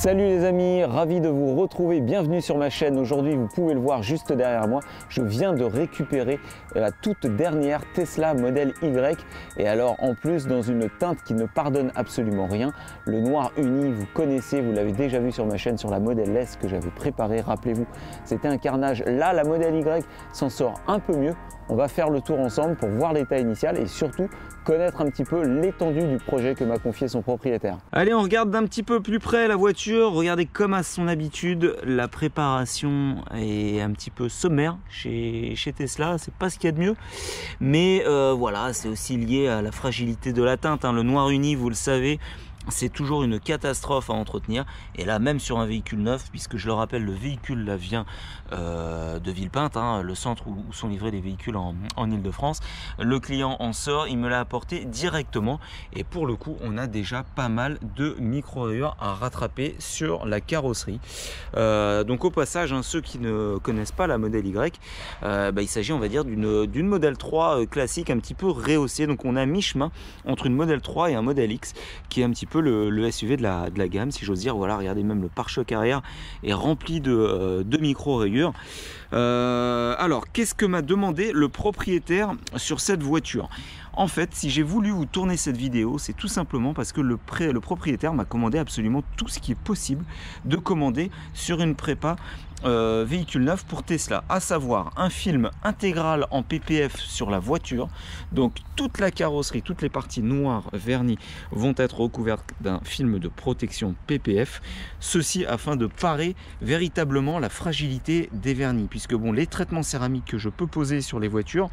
Salut les amis, ravi de vous retrouver, bienvenue sur ma chaîne. Aujourd'hui, vous pouvez le voir juste derrière moi, je viens de récupérer la toute dernière Tesla Model Y. Et alors en plus dans une teinte qui ne pardonne absolument rien, le noir uni, vous connaissez, vous l'avez déjà vu sur ma chaîne sur la Model S que j'avais préparée, rappelez-vous, c'était un carnage. Là, la Model Y s'en sort un peu mieux. On va faire le tour ensemble pour voir l'état initial et surtout connaître un petit peu l'étendue du projet que m'a confié son propriétaire. Allez, on regarde d'un petit peu plus près la voiture. Regardez, comme à son habitude, la préparation est un petit peu sommaire chez Tesla. C'est pas ce qu'il y a de mieux, mais voilà, c'est aussi lié à la fragilité de la teinte, hein. Le noir uni, vous le savez, c'est toujours une catastrophe à entretenir, et là même sur un véhicule neuf, puisque je le rappelle, le véhicule là vient de Villepinte, hein, le centre où sont livrés les véhicules en Ile-de-France. Le client en sort, il me l'a apporté directement, et pour le coup on a déjà pas mal de micro-rayures à rattraper sur la carrosserie. Donc au passage, hein, ceux qui ne connaissent pas la Model Y, il s'agit, on va dire, d'une Model 3 classique, un petit peu rehaussée. Donc on a mi-chemin entre une Model 3 et un Model X, qui est un petit peu le SUV de la gamme, si j'ose dire. Voilà, regardez, même le pare-choc arrière est rempli de micro-rayures. Alors, qu'est-ce que m'a demandé le propriétaire sur cette voiture? En fait, si j'ai voulu vous tourner cette vidéo, c'est tout simplement parce que le propriétaire m'a commandé absolument tout ce qui est possible de commander sur une prépa véhicule neuf pour Tesla, à savoir un film intégral en PPF sur la voiture. Donc toute la carrosserie, toutes les parties noires vernies vont être recouvertes d'un film de protection PPF, ceci afin de parer véritablement la fragilité des vernis, puisque bon, les traitements céramiques que je peux poser sur les voitures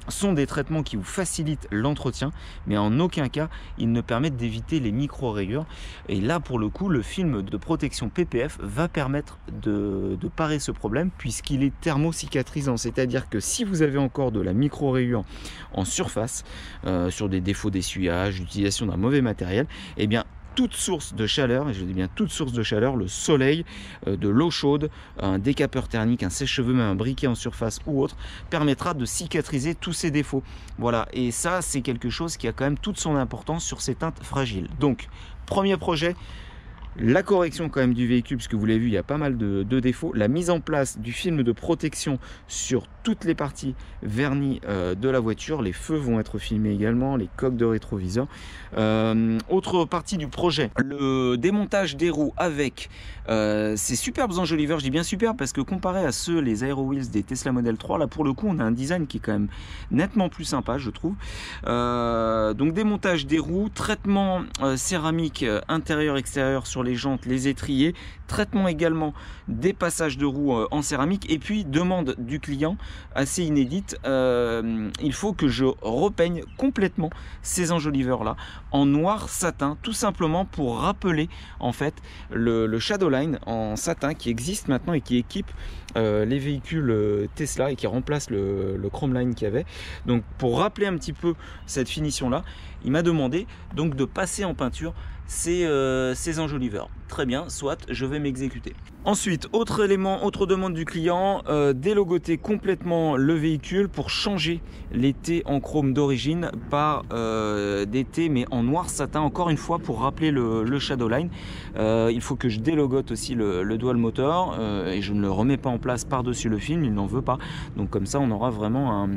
sont des traitements qui vous facilitent l'entretien, mais en aucun cas ils ne permettent d'éviter les micro-rayures. Et là, pour le coup, le film de protection PPF va permettre de parer ce problème, puisqu'il est thermocicatrisant. C'est-à-dire que si vous avez encore de la micro-rayure en surface, sur des défauts d'essuyage, l'utilisation d'un mauvais matériel, eh bien toute source de chaleur, et je dis bien toute source de chaleur, le soleil, de l'eau chaude, un décapeur thermique, un sèche-cheveux, même un briquet en surface ou autre, permettra de cicatriser tous ces défauts. Voilà, et ça c'est quelque chose qui a quand même toute son importance sur ces teintes fragiles. Donc, premier projet, la correction quand même du véhicule, puisque vous l'avez vu, il y a pas mal de défauts. La mise en place du film de protection sur toutes les parties vernies de la voiture. Les feux vont être filmés également, les coques de rétroviseur. Autre partie du projet, le démontage des roues avec ces superbes enjoliveurs. Je dis bien super parce que comparé à ceux, les Aero Wheels des Tesla Model 3, là pour le coup on a un design qui est quand même nettement plus sympa, je trouve. Donc démontage des roues, traitement céramique intérieur-extérieur sur les jantes, les étriers, traitement également des passages de roues en céramique, et puis demande du client assez inédite, il faut que je repeigne complètement ces enjoliveurs là en noir satin, tout simplement pour rappeler en fait le Shadowline en satin qui existe maintenant et qui équipe les véhicules Tesla et qui remplace le Chromeline qu'il y avait. Donc pour rappeler un petit peu cette finition là, il m'a demandé donc de passer en peinture ces enjoliveurs. Très bien, soit, je vais m'exécuter. Ensuite, autre élément, autre demande du client, délogoter complètement le véhicule pour changer les T en chrome d'origine par des T mais en noir satin, encore une fois pour rappeler le Shadowline. Il faut que je délogote aussi le dual motor, et je ne le remets pas en place par-dessus le film, il n'en veut pas. Donc comme ça on aura vraiment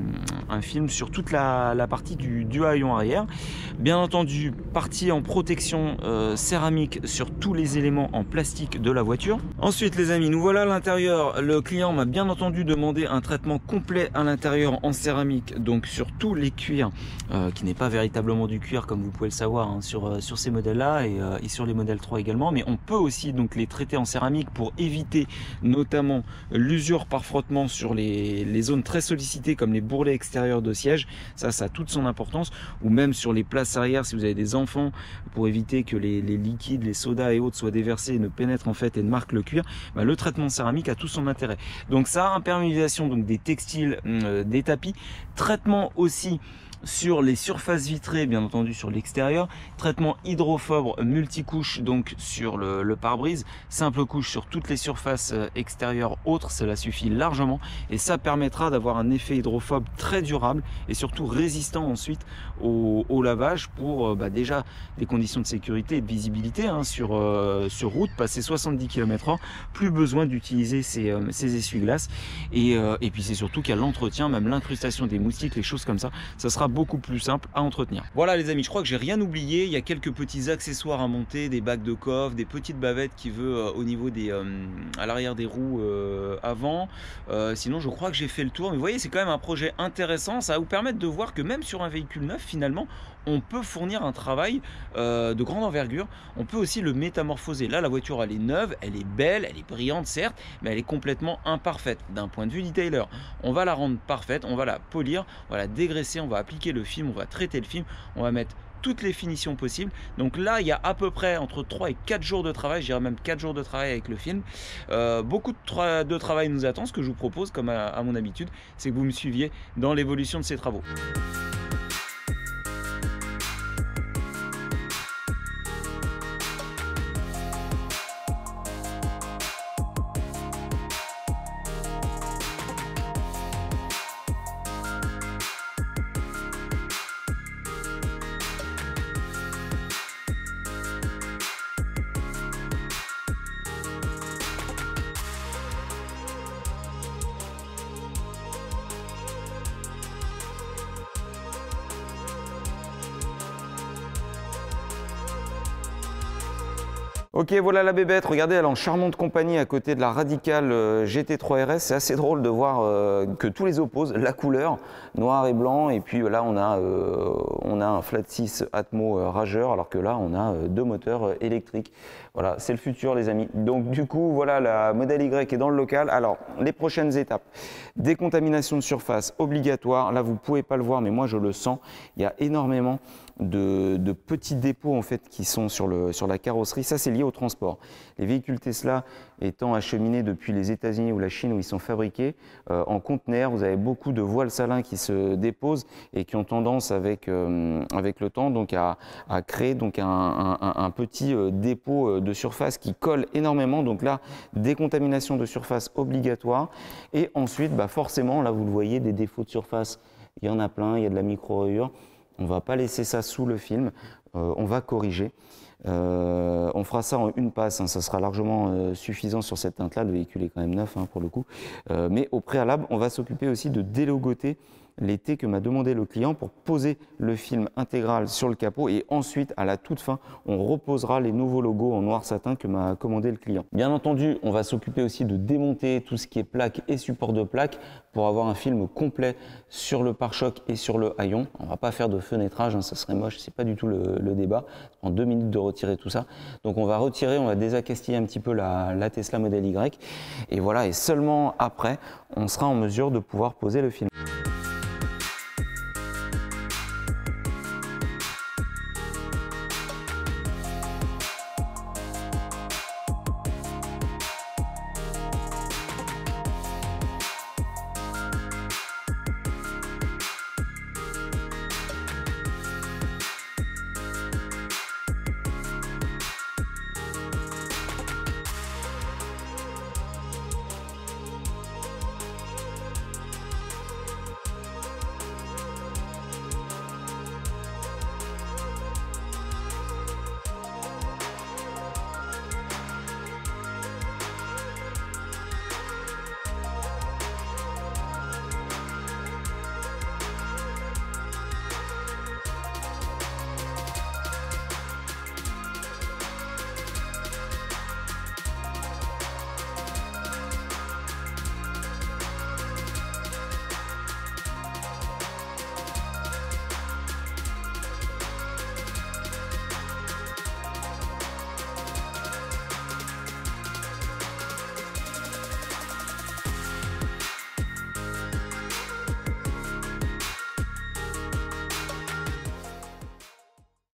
un film sur toute la partie du haillon arrière. Bien entendu, partie en protection céramique sur tous les éléments en plastique de la voiture. Ensuite les amis, nous voilà à l'intérieur. Le client m'a bien entendu demandé un traitement complet à l'intérieur en céramique, donc sur tous les cuirs, qui n'est pas véritablement du cuir comme vous pouvez le savoir, hein, sur ces modèles là et sur les modèles 3 également, mais on peut aussi donc les traiter en céramique pour éviter notamment l'usure par frottement sur les zones très sollicitées comme les bourrelets extérieurs de siège. Ça a toute son importance, ou même sur les places arrière si vous avez des enfants, pour éviter que les liquides, les sodas et autres soient déversés et ne pénètrent en fait et ne marquent le cuir. Le traitement céramique a tout son intérêt. Donc ça, imperméabilisation donc des textiles, des tapis, traitement aussi Sur les surfaces vitrées, bien entendu sur l'extérieur, traitement hydrophobe multicouche donc sur le pare-brise, simple couche sur toutes les surfaces extérieures autres, cela suffit largement et ça permettra d'avoir un effet hydrophobe très durable et surtout résistant ensuite au lavage pour déjà des conditions de sécurité et de visibilité sur route, passer 70 km/h, plus besoin d'utiliser ces essuie-glaces et puis c'est surtout qu'à l'entretien, même l'incrustation des moustiques, les choses comme ça sera beaucoup plus simple à entretenir. Voilà les amis, je crois que j'ai rien oublié. Il y a quelques petits accessoires à monter, des bacs de coffre, des petites bavettes qui veut au niveau des à l'arrière des roues avant. Sinon je crois que j'ai fait le tour. Mais vous voyez, c'est quand même un projet intéressant. Ça va vous permettre de voir que même sur un véhicule neuf, finalement, on peut fournir un travail de grande envergure. On peut aussi le métamorphoser. Là, la voiture, elle est neuve, elle est belle, elle est brillante, certes, mais elle est complètement imparfaite d'un point de vue detailer. On va la rendre parfaite, on va la polir, on va la dégraisser, on va appliquer le film, on va traiter le film, on va mettre toutes les finitions possibles. Donc là, il y a à peu près entre 3 et 4 jours de travail, je dirais même 4 jours de travail avec le film. Beaucoup de travail nous attend. Ce que je vous propose, comme à mon habitude, c'est que vous me suiviez dans l'évolution de ces travaux. Ok, voilà la bébête. Regardez, elle est en charmante compagnie à côté de la Radical GT3 RS. C'est assez drôle de voir que tous les opposent, la couleur, noir et blanc. Et puis là, on a un Flat 6 Atmo rageur, alors que là, on a deux moteurs électriques. Voilà, c'est le futur, les amis. Donc du coup, voilà, la modèle Y est dans le local. Alors, les prochaines étapes. Décontamination de surface obligatoire. Là, vous ne pouvez pas le voir, mais moi, je le sens. Il y a énormément de petits dépôts en fait qui sont sur la carrosserie. Ça, c'est lié au transport. Les véhicules Tesla étant acheminés depuis les États-Unis ou la Chine où ils sont fabriqués en conteneurs, vous avez beaucoup de voiles salins qui se déposent et qui ont tendance avec le temps donc à créer donc un petit dépôt de surface qui colle énormément. Donc là, décontamination de surface obligatoire. Et ensuite, forcément, là vous le voyez, des défauts de surface, il y en a plein, il y a de la micro-rayure. On ne va pas laisser ça sous le film, on va corriger. On fera ça en une passe, ça sera largement suffisant sur cette teinte-là. Le véhicule est quand même neuf pour le coup. Mais au préalable, on va s'occuper aussi de délogoter les T que m'a demandé le client pour poser le film intégral sur le capot et ensuite à la toute fin on reposera les nouveaux logos en noir satin que m'a commandé le client. Bien entendu, on va s'occuper aussi de démonter tout ce qui est plaque et support de plaque pour avoir un film complet sur le pare-choc et sur le haillon. On va pas faire de fenêtrage, ça serait moche, c'est pas du tout le débat. Ça prend 2 minutes de retirer tout ça. Donc on va retirer, on va désaccastiller un petit peu la Tesla Model Y et voilà, et seulement après on sera en mesure de pouvoir poser le film.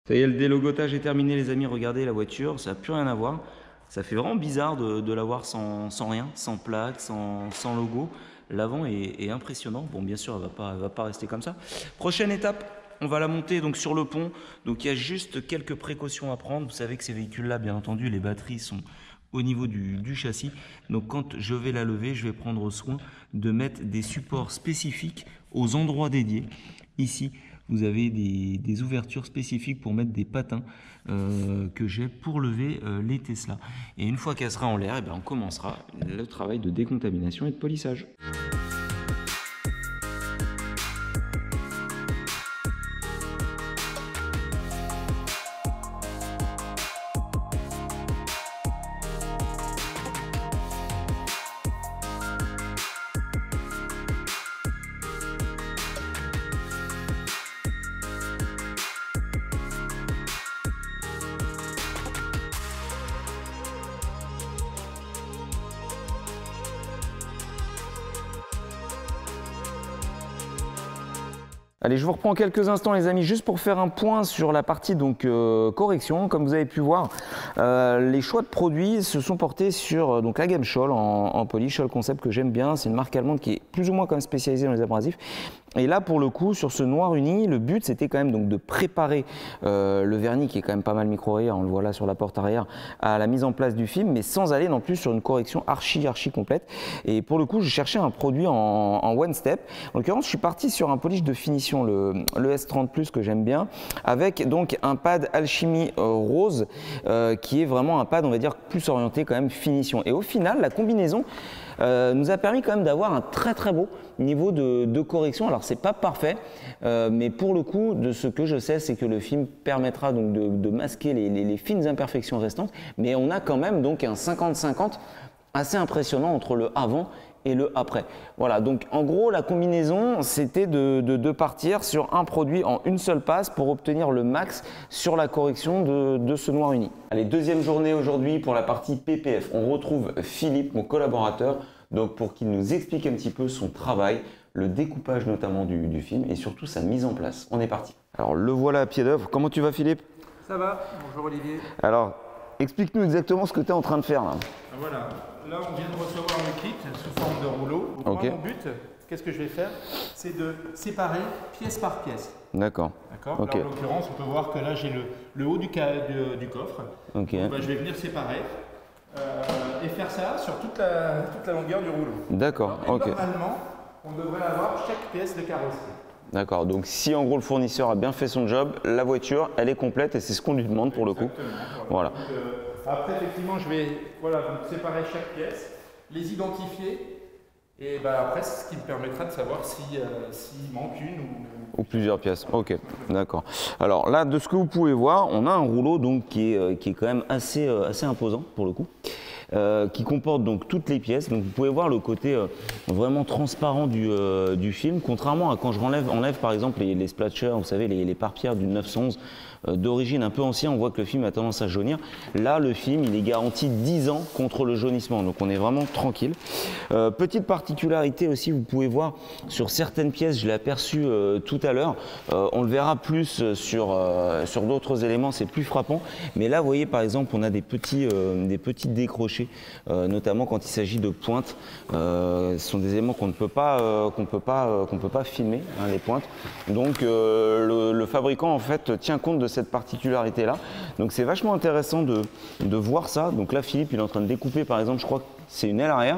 Ça y est, le délogotage est terminé les amis, regardez la voiture, ça n'a plus rien à voir. Ça fait vraiment bizarre de la voir sans rien, sans plaque, sans logo. l'avant est impressionnant. Bon, bien sûr, elle va pas rester comme ça. Prochaine étape, on va la monter donc sur le pont. Donc il y a juste quelques précautions à prendre. Vous savez que ces véhicules-là, bien entendu, les batteries sont au niveau du châssis. Donc quand je vais la lever, je vais prendre soin de mettre des supports spécifiques aux endroits dédiés. Ici, vous avez des ouvertures spécifiques pour mettre des patins que j'ai pour lever les Tesla. Et une fois qu'elle sera en l'air, on commencera le travail de décontamination et de polissage. Allez, je vous reprends quelques instants les amis, juste pour faire un point sur la partie donc correction. Comme vous avez pu voir, les choix de produits se sont portés sur donc la gamme Scholl en poly, Scholl Concept que j'aime bien. C'est une marque allemande qui est plus ou moins quand même spécialisée dans les abrasifs. Et là pour le coup sur ce noir uni, le but c'était quand même donc de préparer le vernis qui est quand même pas mal micro-rayé, on le voit là sur la porte arrière, à la mise en place du film, mais sans aller non plus sur une correction archi complète. Et pour le coup je cherchais un produit en one step. En l'occurrence je suis parti sur un polish de finition, le S30 Plus que j'aime bien, avec donc un pad Alchimie rose qui est vraiment un pad on va dire plus orienté quand même finition. Et au final la combinaison nous a permis quand même d'avoir un très beau niveau de correction. Alors c'est pas parfait, mais pour le coup de ce que je sais c'est que le film permettra donc de masquer les fines imperfections restantes, mais on a quand même donc un 50-50 assez impressionnant entre le avant et le après. Voilà, donc en gros la combinaison c'était de partir sur un produit en une seule passe pour obtenir le max sur la correction de ce noir uni. Allez, deuxième journée aujourd'hui pour la partie PPF. On retrouve Philippe, mon collaborateur, donc pour qu'il nous explique un petit peu son travail, le découpage notamment du film et surtout sa mise en place. On est parti. Alors le voilà à pied d'œuvre. Comment tu vas Philippe? Ça va, bonjour Olivier. Alors explique-nous exactement ce que tu es en train de faire là. Voilà, là on vient de recevoir le kit sous forme de rouleau. Donc ok. Moi, mon but, qu'est-ce que je vais faire? C'est de séparer pièce par pièce. D'accord. D'accord. Ok. Là en l'occurrence, on peut voir que là j'ai le haut du coffre. Ok. Donc, je vais venir séparer et faire ça sur toute la longueur du rouleau. D'accord. Ok. Normalement, on devrait avoir chaque pièce de carrosserie. D'accord, donc si en gros le fournisseur a bien fait son job, la voiture elle est complète et c'est ce qu'on lui demande pour le coup. Voilà. Donc, après effectivement je vais donc séparer chaque pièce, les identifier et après c'est ce qui me permettra de savoir s'il manque une ou plusieurs pièces. Ok, d'accord. Alors là de ce que vous pouvez voir, on a un rouleau donc qui est quand même assez imposant pour le coup. Qui comporte donc toutes les pièces. Donc vous pouvez voir le côté vraiment transparent du film, contrairement à quand je enlève par exemple les splatchers, vous savez les pare-pierres du 911 d'origine un peu ancien, on voit que le film a tendance à jaunir. Là le film il est garanti 10 ans contre le jaunissement, donc on est vraiment tranquille. Petite particularité aussi, vous pouvez voir sur certaines pièces, je l'ai aperçu tout à l'heure, on le verra plus sur d'autres éléments, c'est plus frappant, mais là vous voyez par exemple on a des petits décrochés, notamment quand il s'agit de pointes. Ce sont des éléments qu'on ne peut pas filmer, hein, les pointes. Donc le fabricant en fait tient compte de cette particularité là. Donc c'est vachement intéressant de voir ça. Donc là Philippe il est en train de découper par exemple, je crois que c'est une aile arrière.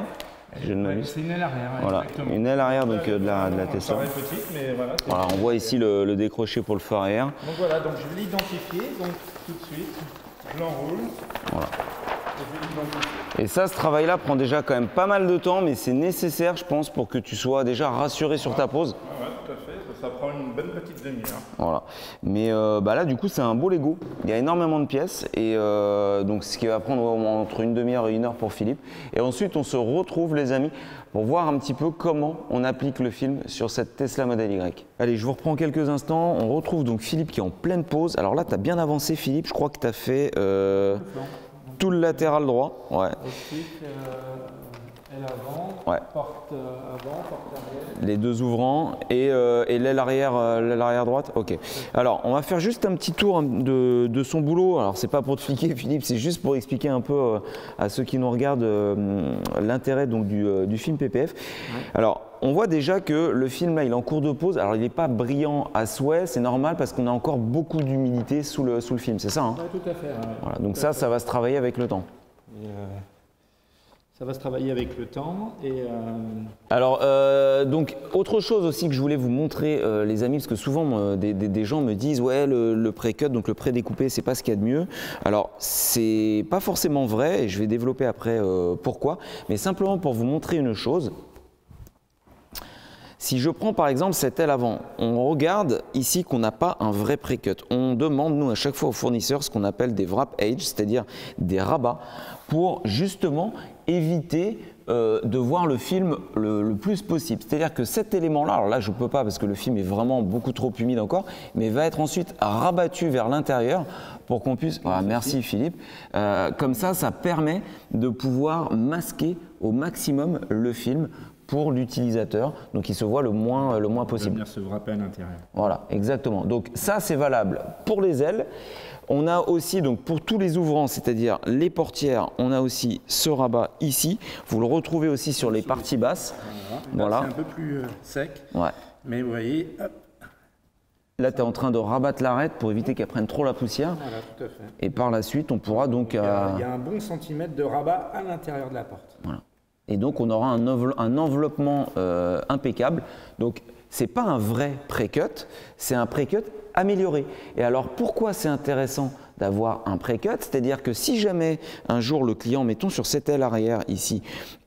C'est une aile arrière, voilà, exactement. Une aile arrière donc, de la Tesla. Petite, mais voilà, on voit ici le décroché pour le phare arrière. Donc voilà, donc je vais l'identifier donc tout de suite. Je l'enroule. Voilà. Et ça, ce travail-là prend déjà quand même pas mal de temps, mais c'est nécessaire, je pense, pour que tu sois déjà rassuré sur ta pose. Ouais, tout à fait. Ça prend une bonne petite demi-heure. Voilà. Mais là, du coup, c'est un beau Lego. Il y a énormément de pièces, et donc ce qui va prendre entre une demi-heure et une heure pour Philippe. Et ensuite, on se retrouve, les amis, pour voir un petit peu comment on applique le film sur cette Tesla Model Y. Allez, je vous reprends quelques instants. On retrouve donc Philippe qui est en pleine pose. Alors là, tu as bien avancé, Philippe. Je crois que tu as fait tout le latéral droit. Ouais. Ensuite, aile avant, Ouais. porte avant, porte arrière. Les deux ouvrants et l'aile arrière droite. Ok. Alors, on va faire juste un petit tour de son boulot. Alors, c'est pas pour te fliquer, Philippe, c'est juste pour expliquer un peu à ceux qui nous regardent l'intérêt donc du film PPF. Ouais. Alors, on voit déjà que le film là, il est en cours de pause. Alors, il n'est pas brillant à souhait, c'est normal parce qu'on a encore beaucoup d'humidité sous le film, c'est ça hein? Ouais, tout à fait. Ouais. Voilà, donc ça va se travailler avec le temps. Ça va se travailler avec le temps. Alors, donc, autre chose aussi que je voulais vous montrer, les amis, parce que souvent des gens me disent ouais, le pré-cut, donc le pré-découpé, c'est pas ce qu'il y a de mieux. Alors, c'est pas forcément vrai, et je vais développer après pourquoi, mais simplement pour vous montrer une chose. Si je prends par exemple cette aile avant, on regarde ici qu'on n'a pas un vrai pré-cut. On demande, nous, à chaque fois aux fournisseurs, ce qu'on appelle des wrap edge, c'est-à-dire des rabats, pour justement éviter de voir le film le plus possible. C'est-à-dire que cet élément-là, alors là je ne peux pas parce que le film est vraiment beaucoup trop humide encore, mais va être ensuite rabattu vers l'intérieur pour qu'on puisse... Voilà, merci Philippe. Comme ça, ça permet de pouvoir masquer au maximum le film pour l'utilisateur, donc il se voit le moins possible. Venir se wrapper à l'intérieur. Voilà, exactement. Donc ça, c'est valable pour les ailes. On a aussi, donc pour tous les ouvrants, c'est-à-dire les portières, on a aussi ce rabat ici. Vous le retrouvez aussi sur les parties basses. Voilà. C'est un peu plus sec, ouais. Mais vous voyez, hop. Là, tu es en train de rabattre l'arête pour éviter qu'elle prenne trop la poussière. Voilà, tout à fait. Et par la suite, on pourra donc... Il y a un bon centimètre de rabat à l'intérieur de la porte. Voilà. Et donc, on aura un enveloppement impeccable. Donc, ce n'est pas un vrai pré-cut, c'est un pré-cut amélioré. Et alors, pourquoi c'est intéressant d'avoir un pré-cut? C'est-à-dire que si jamais un jour le client, mettons sur cette aile arrière ici,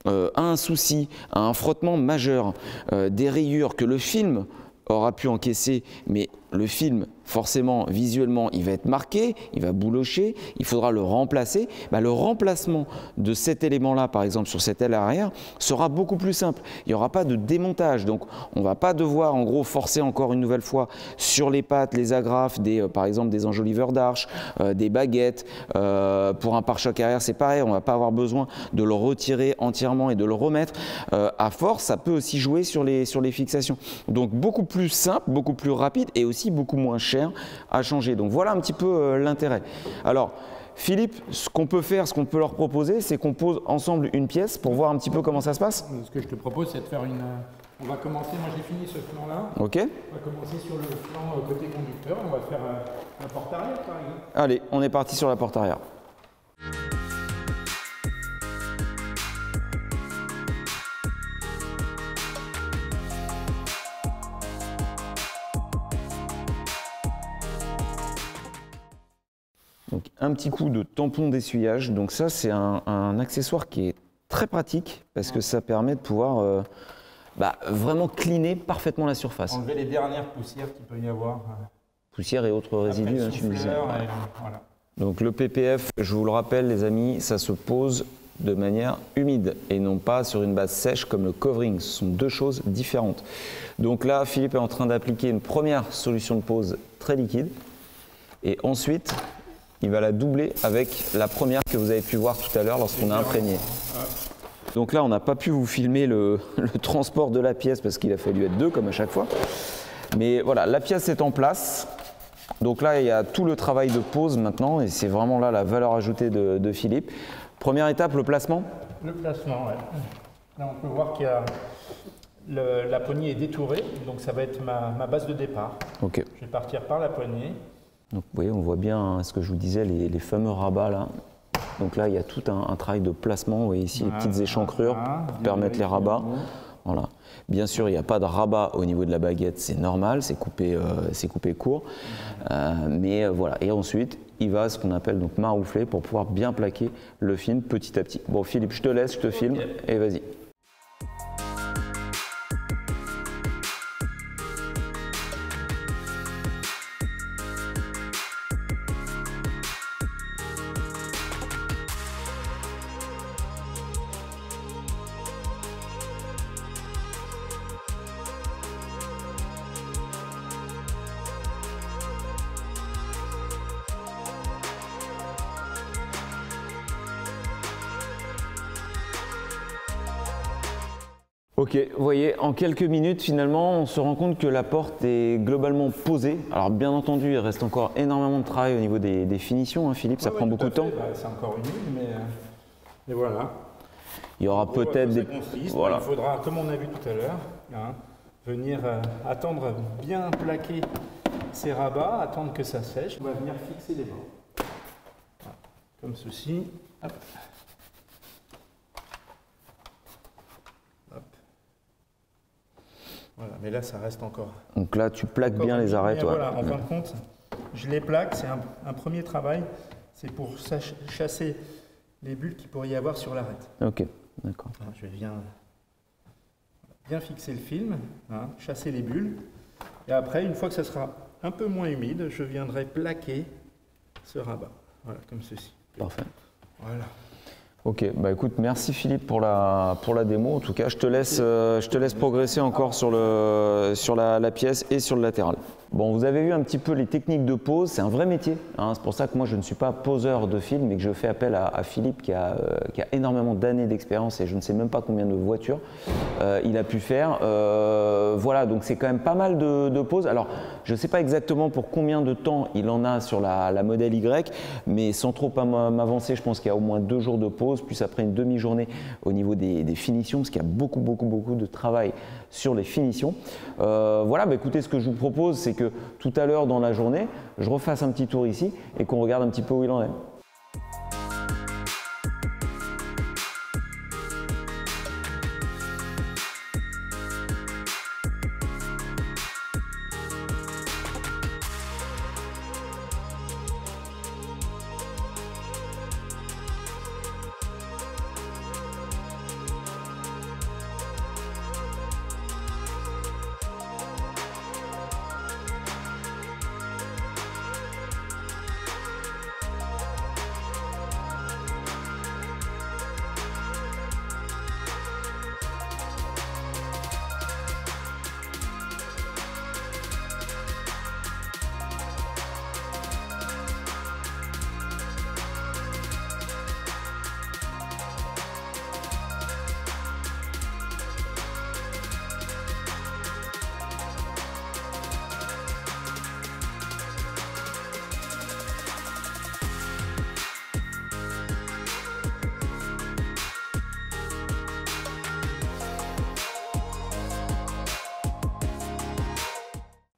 a un souci, a un frottement majeur, des rayures que le film aura pu encaisser, mais le film, forcément, visuellement, il va être marqué, il va boulocher, il faudra le remplacer. Bah, le remplacement de cet élément-là, par exemple, sur cette aile arrière, sera beaucoup plus simple. Il n'y aura pas de démontage, donc on ne va pas devoir, en gros, forcer encore une nouvelle fois sur les pattes, les agrafes, par exemple, des enjoliveurs d'arche, des baguettes. Pour un pare-choc arrière, c'est pareil, on ne va pas avoir besoin de le retirer entièrement et de le remettre. À force, ça peut aussi jouer sur les fixations. Donc, beaucoup plus simple, beaucoup plus rapide et aussi beaucoup moins cher à changer. Donc voilà un petit peu l'intérêt. Alors Philippe, ce qu'on peut faire, ce qu'on peut leur proposer, c'est qu'on pose ensemble une pièce pour voir un petit peu comment ça se passe. Ce que je te propose, c'est de faire on va commencer, moi j'ai fini ce flanc-là. Ok. On va commencer sur le flanc côté conducteur. On va faire la porte arrière par exemple. Allez, on est parti sur la porte arrière. Donc un petit coup de tampon d'essuyage, donc ça c'est un accessoire qui est très pratique parce que ça permet de pouvoir vraiment cleaner parfaitement la surface. Enlever les dernières poussières qu'il peut y avoir. Poussière et autres résidus, tu me disais. Voilà. Donc le PPF, je vous le rappelle les amis, ça se pose de manière humide et non pas sur une base sèche comme le covering. Ce sont deux choses différentes. Donc là, Philippe est en train d'appliquer une première solution de pose très liquide et ensuite il va la doubler avec la première que vous avez pu voir tout à l'heure lorsqu'on a imprégné. Donc là, on n'a pas pu vous filmer le transport de la pièce parce qu'il a fallu être deux comme à chaque fois. Mais voilà, la pièce est en place. Donc là, il y a tout le travail de pose maintenant et c'est vraiment là la valeur ajoutée de Philippe. Première étape, le placement. Le placement, oui. Là, on peut voir qu'il y a la poignée est détourée, donc ça va être ma base de départ. Ok. Je vais partir par la poignée. Donc vous voyez, on voit bien ce que je vous disais, les fameux rabats là. Donc là, il y a tout un travail de placement. Vous voyez ici les petites échancrures pour permettre les rabats. Voilà. Bien sûr, il n'y a pas de rabat au niveau de la baguette, c'est normal, c'est coupé court. Mais voilà. Et ensuite, il va ce qu'on appelle donc maroufler pour pouvoir bien plaquer le film petit à petit. Bon, Philippe, je te laisse, je te filme et vas-y. Ok, vous voyez, en quelques minutes, finalement, on se rend compte que la porte est globalement posée. Alors, bien entendu, il reste encore énormément de travail au niveau des finitions, hein, Philippe, ça prend beaucoup de temps. Bah, c'est encore humide, mais voilà. Il y aura peut-être des... Voilà. Il faudra, comme on a vu tout à l'heure, hein, venir attendre bien plaquer ces rabats, attendre que ça sèche. On va venir fixer les bords. Voilà. Comme ceci. Hop. Hop. Voilà, mais là, ça reste encore. Donc là, tu plaques bien les arrêts, toi. Voilà, en fin de compte, je les plaque. C'est un premier travail. C'est pour chasser les bulles qu'il pourrait y avoir sur l'arête. Ok, d'accord. Je vais bien fixer le film, hein, chasser les bulles. Et après, une fois que ça sera un peu moins humide, je viendrai plaquer ce rabat. Voilà, comme ceci. Parfait. Voilà. Ok, bah écoute, merci Philippe pour la démo. En tout cas, je te laisse progresser encore sur la pièce et sur le latéral. Bon, vous avez vu un petit peu les techniques de pose, c'est un vrai métier, hein. C'est pour ça que moi je ne suis pas poseur de film et que je fais appel à Philippe qui a énormément d'années d'expérience et je ne sais même pas combien de voitures il a pu faire. Voilà, donc c'est quand même pas mal de poses. Alors, je ne sais pas exactement pour combien de temps il en a sur la modèle Y, mais sans trop m'avancer, je pense qu'il y a au moins 2 jours de pause, plus après une demi-journée au niveau des finitions, parce qu'il y a beaucoup de travail sur les finitions. Voilà, bah écoutez, ce que je vous propose, c'est que tout à l'heure dans la journée, je refasse un petit tour ici et qu'on regarde un petit peu où il en est.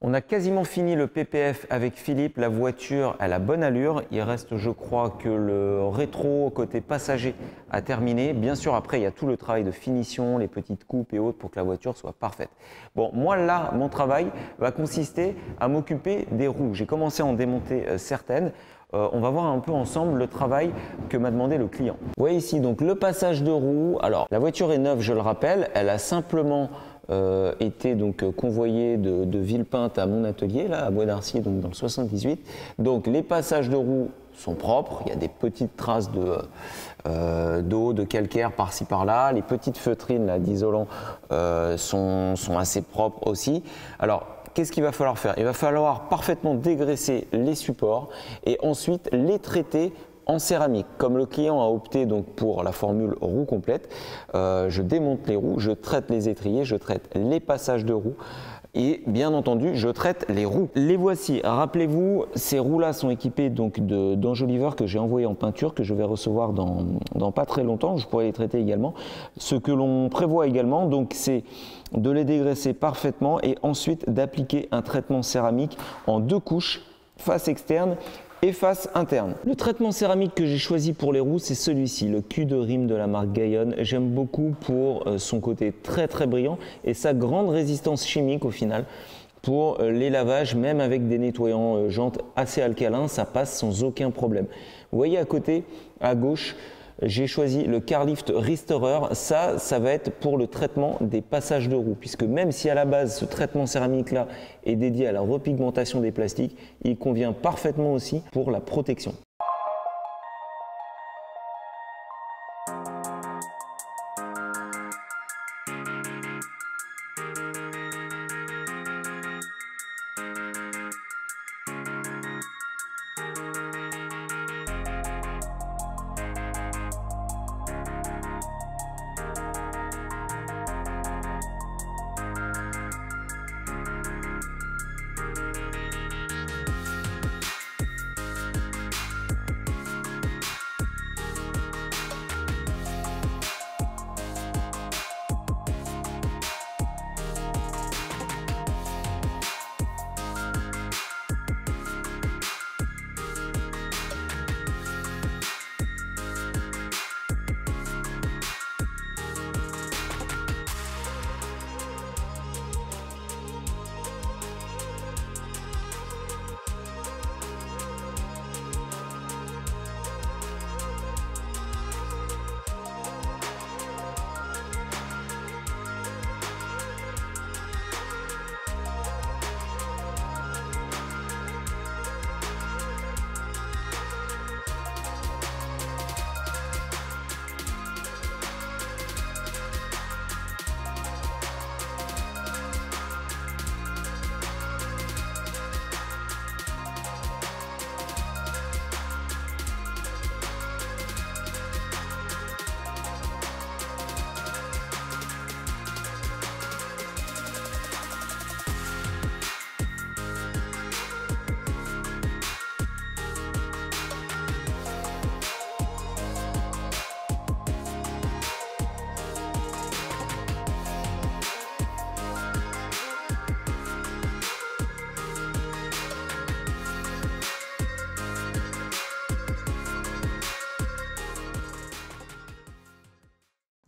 On a quasiment fini le PPF avec Philippe, la voiture elle a bonne allure, il reste je crois que le rétro côté passager a terminé. Bien sûr après il y a tout le travail de finition, les petites coupes et autres pour que la voiture soit parfaite. Bon moi là mon travail va consister à m'occuper des roues, j'ai commencé à en démonter certaines. On va voir un peu ensemble le travail que m'a demandé le client. Vous voyez ici donc le passage de roues. Alors la voiture est neuve, je le rappelle, elle a simplement été donc convoyée de Villepinte à mon atelier là à Bois d'Arcier, donc dans le 78. Donc les passages de roues sont propres, il y a des petites traces d'eau, de calcaire par-ci par-là. Les petites feutrines d'isolant sont assez propres aussi. Alors qu'est-ce qu'il va falloir faire? Il va falloir parfaitement dégraisser les supports et ensuite les traiter en céramique. Comme le client a opté donc pour la formule roue complète, je démonte les roues, je traite les étriers, je traite les passages de roues et bien entendu je traite les roues. Les voici, rappelez-vous, ces roues-là sont équipées donc d'enjoliveurs que j'ai envoyé en peinture, que je vais recevoir dans pas très longtemps, je pourrai les traiter également. Ce que l'on prévoit également, donc c'est de les dégraisser parfaitement et ensuite d'appliquer un traitement céramique en 2 couches, face externe et face interne. Le traitement céramique que j'ai choisi pour les roues, c'est celui-ci, le cul de rime de la marque Gaillon. J'aime beaucoup pour son côté très brillant et sa grande résistance chimique au final. Pour les lavages, même avec des nettoyants jantes assez alcalins, ça passe sans aucun problème. Vous voyez à côté, à gauche, j'ai choisi le Carlift Restorer. Ça va être pour le traitement des passages de roues, puisque même si à la base ce traitement céramique là est dédié à la repigmentation des plastiques, il convient parfaitement aussi pour la protection.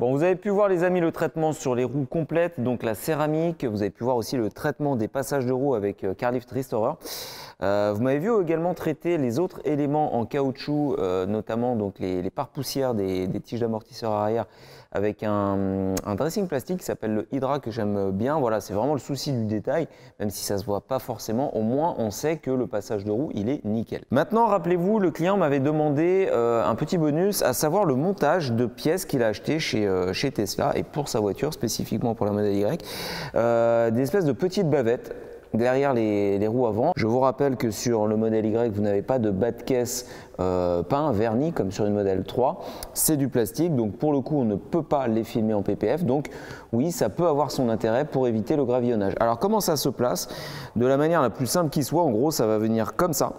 Bon, vous avez pu voir les amis le traitement sur les roues complètes, donc la céramique, vous avez pu voir aussi le traitement des passages de roues avec Carlift Restorer. Vous m'avez vu également traiter les autres éléments en caoutchouc, notamment donc les pare-poussières des tiges d'amortisseur arrière avec un dressing plastique qui s'appelle le Hydra que j'aime bien. Voilà, c'est vraiment le souci du détail, même si ça ne se voit pas forcément, au moins on sait que le passage de roue il est nickel. Maintenant rappelez-vous, le client m'avait demandé un petit bonus, à savoir le montage de pièces qu'il a acheté chez Tesla et pour sa voiture, spécifiquement pour la modèle Y, des espèces de petites bavettes derrière les roues avant. Je vous rappelle que sur le modèle Y, vous n'avez pas de bas de caisse peint, verni, comme sur une modèle 3. C'est du plastique, donc pour le coup, on ne peut pas les filmer en PPF. Donc oui, ça peut avoir son intérêt pour éviter le gravillonnage. Alors comment ça se place? De la manière la plus simple qui soit, en gros, ça va venir comme ça,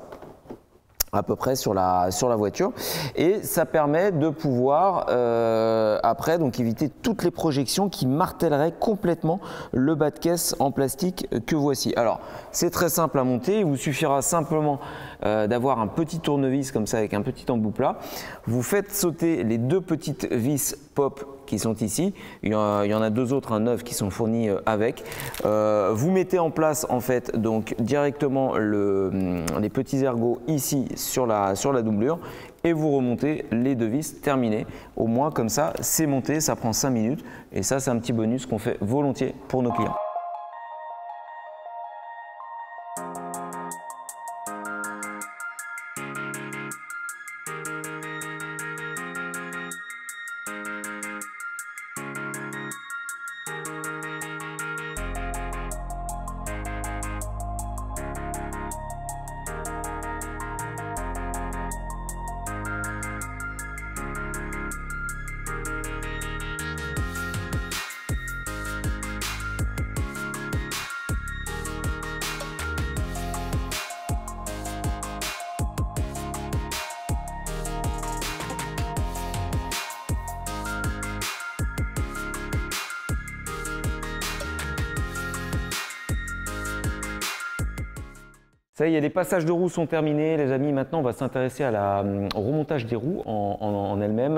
à peu près sur la voiture, et ça permet de pouvoir après donc éviter toutes les projections qui martèleraient complètement le bas de caisse en plastique que voici. Alors c'est très simple à monter, il vous suffira simplement d'avoir un petit tournevis comme ça avec un petit embout plat. Vous faites sauter les deux petites vis pop qui sont ici, il y en a deux autres, un neuf qui sont fournis avec. Vous mettez en place en fait donc directement les petits ergots ici sur la doublure et vous remontez les deux vis, terminé. Au moins comme ça c'est monté, ça prend 5 minutes et ça c'est un petit bonus qu'on fait volontiers pour nos clients. Ça y est, les passages de roues sont terminés, les amis. Maintenant, on va s'intéresser au remontage des roues en elles-mêmes.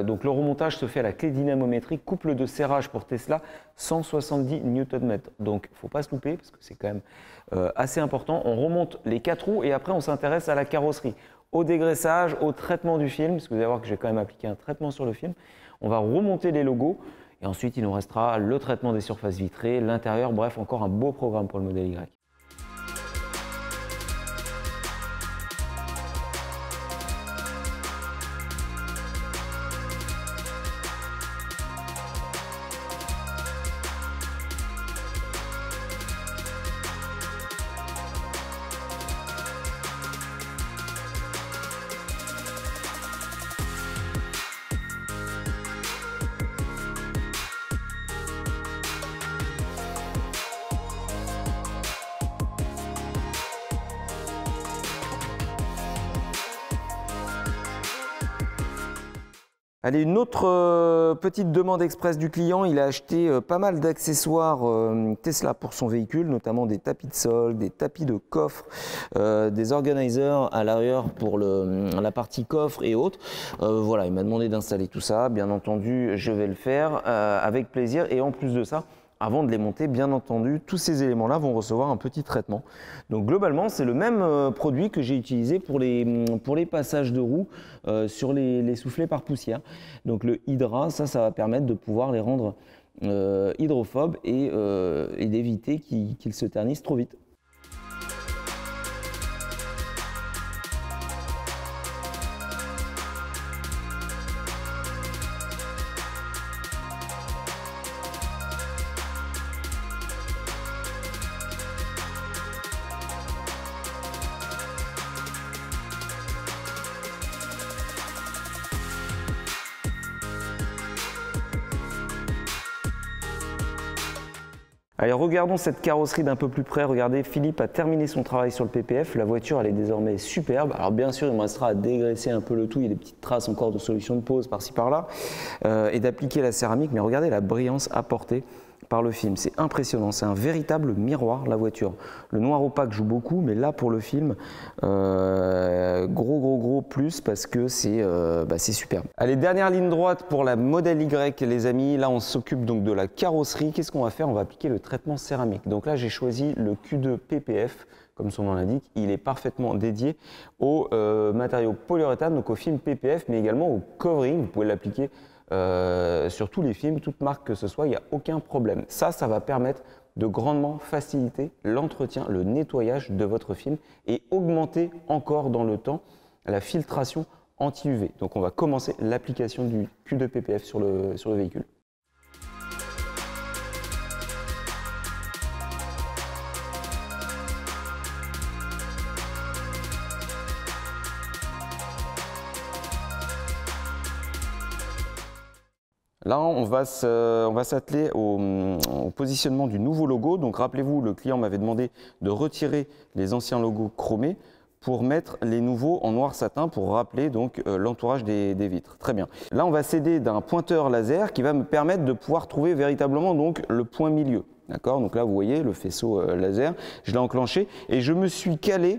Donc, le remontage se fait à la clé dynamométrique, couple de serrage pour Tesla, 170 Nm. Donc, il ne faut pas se louper parce que c'est quand même assez important. On remonte les 4 roues et après, on s'intéresse à la carrosserie, au dégraissage, au traitement du film, parce que vous allez voir que j'ai quand même appliqué un traitement sur le film. On va remonter les logos et ensuite, il nous restera le traitement des surfaces vitrées, l'intérieur, bref, encore un beau programme pour le modèle Y. Allez, une autre petite demande express du client, il a acheté pas mal d'accessoires Tesla pour son véhicule, notamment des tapis de sol, des tapis de coffre, des organisers à l'arrière pour la partie coffre et autres. Voilà, il m'a demandé d'installer tout ça, bien entendu je vais le faire avec plaisir et en plus de ça, avant de les monter, bien entendu, tous ces éléments-là vont recevoir un petit traitement. Donc globalement, c'est le même produit que j'ai utilisé pour les passages de roues sur les soufflets par poussière. Donc le Hydra, ça va permettre de pouvoir les rendre hydrophobes et d'éviter qu'ils se ternissent trop vite. Allez, regardons cette carrosserie d'un peu plus près. Regardez, Philippe a terminé son travail sur le PPF. La voiture, elle est désormais superbe. Alors bien sûr, il me restera à dégraisser un peu le tout. Il y a des petites traces encore de solution de pose par-ci par-là et d'appliquer la céramique. Mais regardez la brillance apportée par le film. C'est impressionnant, c'est un véritable miroir la voiture. Le noir opaque joue beaucoup, mais là pour le film, gros plus parce que c'est superbe. Allez, dernière ligne droite pour la modèle Y les amis. Là on s'occupe donc de la carrosserie. Qu'est-ce qu'on va faire? On va appliquer le traitement céramique. Donc là j'ai choisi le Q2 PPF. Comme son nom l'indique, il est parfaitement dédié au matériau polyuréthane, donc au film PPF, mais également au covering. Vous pouvez l'appliquer sur tous les films, toute marque que ce soit, il n'y a aucun problème. Ça va permettre de grandement faciliter l'entretien, le nettoyage de votre film et augmenter encore dans le temps la filtration anti-UV. Donc on va commencer l'application du Q2 PPF sur le véhicule. Là, on va s'atteler au positionnement du nouveau logo. Donc rappelez-vous, le client m'avait demandé de retirer les anciens logos chromés pour mettre les nouveaux en noir satin pour rappeler donc l'entourage des vitres. Très bien. Là, on va s'aider d'un pointeur laser qui va me permettre de pouvoir trouver véritablement donc le point milieu. D'accord? Donc là, vous voyez le faisceau laser, je l'ai enclenché et je me suis calé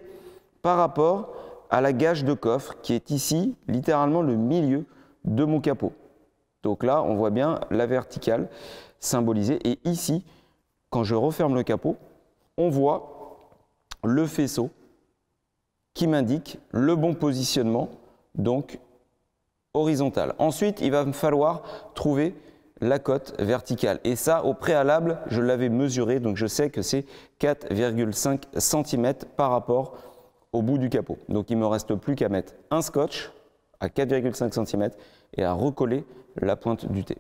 par rapport à la gage de coffre qui est ici, littéralement le milieu de mon capot. Donc là, on voit bien la verticale symbolisée. Et ici, quand je referme le capot, on voit le faisceau qui m'indique le bon positionnement, donc horizontal. Ensuite, il va me falloir trouver la cote verticale. Et ça, au préalable, je l'avais mesuré, donc je sais que c'est 4,5 cm par rapport au bout du capot. Donc il ne me reste plus qu'à mettre un scotch à 4,5 cm et à recoller la pointe du T.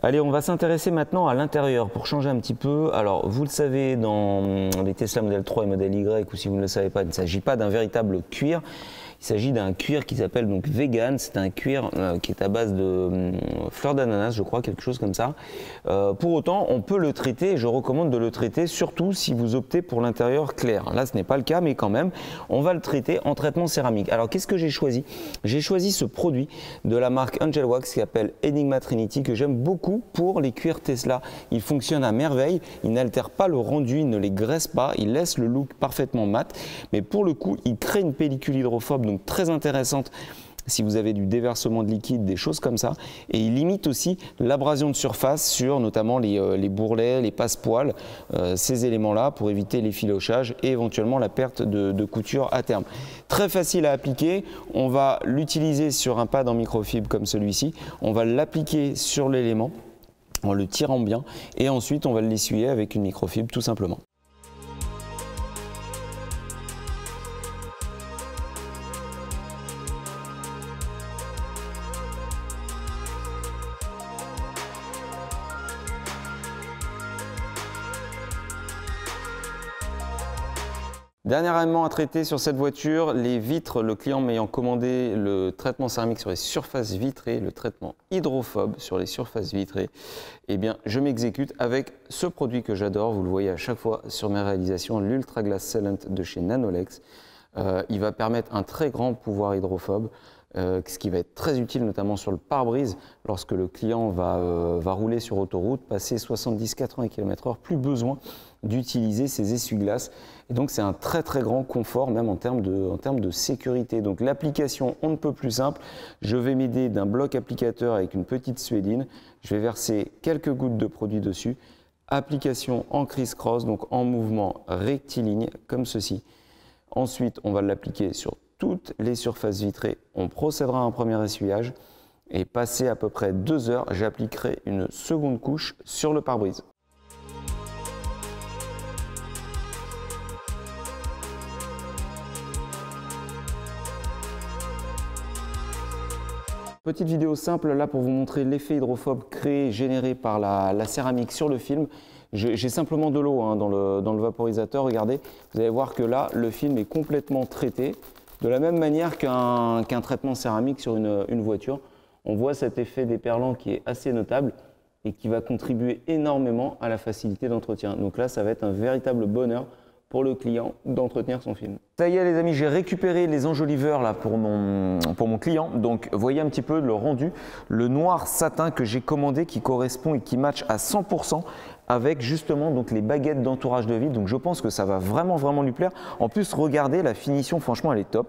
Allez, on va s'intéresser maintenant à l'intérieur pour changer un petit peu. Alors, vous le savez, dans les Tesla Model 3 et Model Y, ou si vous ne le savez pas, il ne s'agit pas d'un véritable cuir. Il s'agit d'un cuir qui s'appelle donc vegan. C'est un cuir qui est à base de fleurs d'ananas, je crois, quelque chose comme ça. Pour autant, on peut le traiter. Je recommande de le traiter, surtout si vous optez pour l'intérieur clair. Là, ce n'est pas le cas, mais quand même, on va le traiter en traitement céramique. Alors, qu'est-ce que j'ai choisi? J'ai choisi ce produit de la marque Angel Wax qui s'appelle Enigma Trinity, que j'aime beaucoup pour les cuirs Tesla. Il fonctionne à merveille. Il n'altère pas le rendu, il ne les graisse pas. Il laisse le look parfaitement mat. Mais pour le coup, il crée une pellicule hydrophobe, donc très intéressante si vous avez du déversement de liquide, des choses comme ça. Et il limite aussi l'abrasion de surface sur notamment les bourrelets, les passepoils, ces éléments-là pour éviter les filochages et éventuellement la perte de couture à terme. Très facile à appliquer. On va l'utiliser sur un pad en microfibre comme celui-ci. On va l'appliquer sur l'élément en le tirant bien et ensuite on va l'essuyer avec une microfibre tout simplement. Dernier élément à traiter sur cette voiture, les vitres. Le client m'ayant commandé le traitement céramique sur les surfaces vitrées, le traitement hydrophobe sur les surfaces vitrées, eh bien je m'exécute avec ce produit que j'adore, vous le voyez à chaque fois sur mes réalisations, l'Ultra Glass Sealant de chez Nanolex. Il va permettre un très grand pouvoir hydrophobe, ce qui va être très utile notamment sur le pare-brise lorsque le client va rouler sur autoroute, passer 70-80 km/h, plus besoin d'utiliser ces essuie-glaces. Et donc c'est un très grand confort même en termes de sécurité. Donc l'application on ne peut plus simple. Je vais m'aider d'un bloc applicateur avec une petite suédine. Je vais verser quelques gouttes de produit dessus. Application en criss-cross, donc en mouvement rectiligne comme ceci. Ensuite on va l'appliquer sur toutes les surfaces vitrées. On procédera à un premier essuyage et passé à peu près 2 heures, j'appliquerai une seconde couche sur le pare-brise. Petite vidéo simple là pour vous montrer l'effet hydrophobe généré par la céramique sur le film. J'ai simplement de l'eau dans le vaporisateur, regardez, vous allez voir que là le film est complètement traité de la même manière qu'un traitement céramique sur une voiture. On voit cet effet déperlant qui est assez notable et qui va contribuer énormément à la facilité d'entretien. Donc là ça va être un véritable bonheur pour le client d'entretenir son film. Ça y est les amis, j'ai récupéré les enjoliveurs là pour mon client. Donc voyez un petit peu le rendu, le noir satin que j'ai commandé qui correspond et qui match à 100% avec justement donc les baguettes d'entourage de vide. Donc je pense que ça va vraiment lui plaire. En plus regardez la finition, franchement elle est top.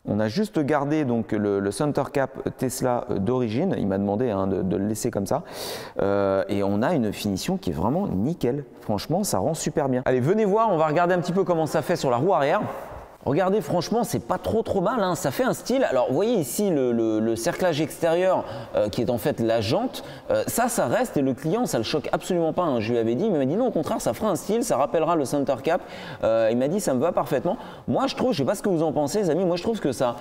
On a juste gardé donc le center cap Tesla d'origine, il m'a demandé de le laisser comme ça, et on a une finition qui est vraiment nickel, franchement ça rend super bien. Allez venez voir, on va regarder un petit peu comment ça fait sur la roue arrière. Regardez, franchement, c'est pas trop mal, ça fait un style. Alors, vous voyez ici le cerclage extérieur qui est en fait la jante. Ça reste et le client, ça le choque absolument pas. Je lui avais dit, mais il m'a dit non, au contraire, ça fera un style, ça rappellera le center cap. Il m'a dit, ça me va parfaitement. Moi, je trouve, je sais pas ce que vous en pensez, les amis, moi je trouve que ça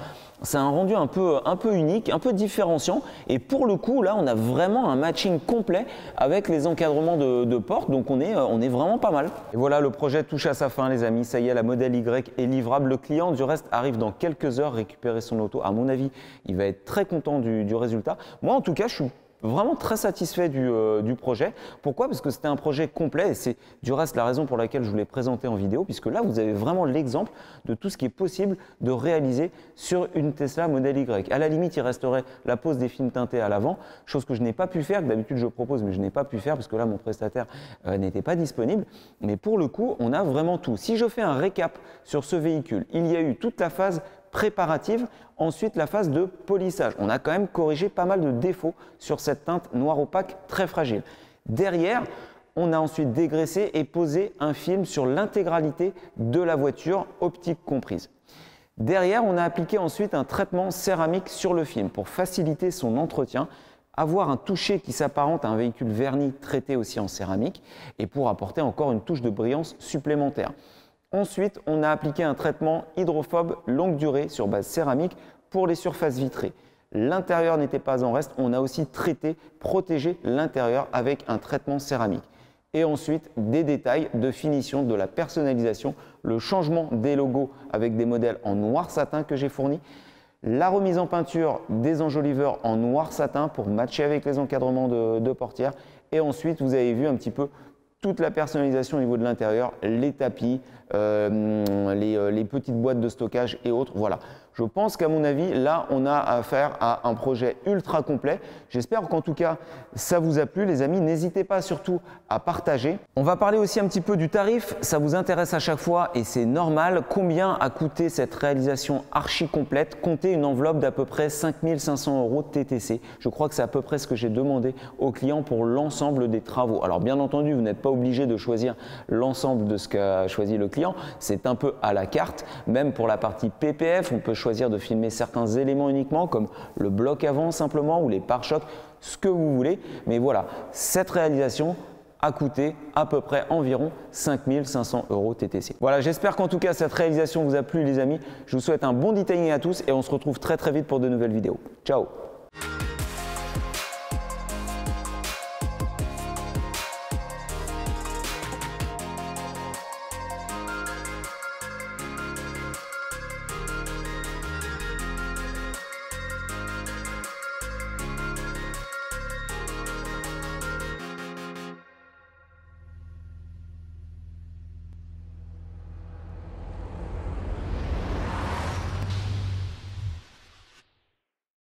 a un rendu un peu unique, un peu différenciant. Et pour le coup, là, on a vraiment un matching complet avec les encadrements de porte. Donc, on est vraiment pas mal. Et voilà, le projet touche à sa fin, les amis. Ça y est, la modèle Y est livrable. Le client, du reste, arrive dans quelques heures récupérer son auto. À mon avis, il va être très content du résultat. Moi, en tout cas, je suis vraiment très satisfait du projet. Pourquoi? Parce que c'était un projet complet et c'est du reste la raison pour laquelle je vous l'ai présenté en vidéo, puisque là, vous avez vraiment l'exemple de tout ce qui est possible de réaliser sur une Tesla Model Y. À la limite, il resterait la pose des films teintés à l'avant, chose que je n'ai pas pu faire, que d'habitude je propose, mais je n'ai pas pu faire parce que là, mon prestataire n'était pas disponible. Mais pour le coup, on a vraiment tout. Si je fais un récap sur ce véhicule, il y a eu toute la phase préparative, ensuite la phase de polissage. On a quand même corrigé pas mal de défauts sur cette teinte noire opaque très fragile. Derrière, on a ensuite dégraissé et posé un film sur l'intégralité de la voiture, optique comprise. Derrière, on a appliqué ensuite un traitement céramique sur le film pour faciliter son entretien, avoir un toucher qui s'apparente à un véhicule verni traité aussi en céramique et pour apporter encore une touche de brillance supplémentaire. Ensuite, on a appliqué un traitement hydrophobe longue durée sur base céramique pour les surfaces vitrées. L'intérieur n'était pas en reste, on a aussi traité, protégé l'intérieur avec un traitement céramique. Et ensuite, des détails de finition, de la personnalisation, le changement des logos avec des modèles en noir satin que j'ai fournis, la remise en peinture des enjoliveurs en noir satin pour matcher avec les encadrements de portières. Et ensuite, vous avez vu un petit peu toute la personnalisation au niveau de l'intérieur, les tapis, les petites boîtes de stockage et autres. Voilà. Je pense qu'à mon avis, là, on a affaire à un projet ultra complet. J'espère qu'en tout cas, ça vous a plu, les amis. N'hésitez pas surtout à partager. On va parler aussi un petit peu du tarif. Ça vous intéresse à chaque fois et c'est normal. Combien a coûté cette réalisation archi complète? Comptez une enveloppe d'à peu près 5 500 € TTC. Je crois que c'est à peu près ce que j'ai demandé au client pour l'ensemble des travaux. Alors bien entendu, vous n'êtes pas obligé de choisir l'ensemble de ce qu'a choisi le client. C'est un peu à la carte. Même pour la partie PPF, on peut choisir de filmer certains éléments uniquement comme le bloc avant simplement ou les pare-chocs, ce que vous voulez. Mais voilà, cette réalisation a coûté à peu près environ 5 500 € TTC. Voilà, j'espère qu'en tout cas cette réalisation vous a plu les amis. Je vous souhaite un bon detailing à tous et on se retrouve très vite pour de nouvelles vidéos. Ciao!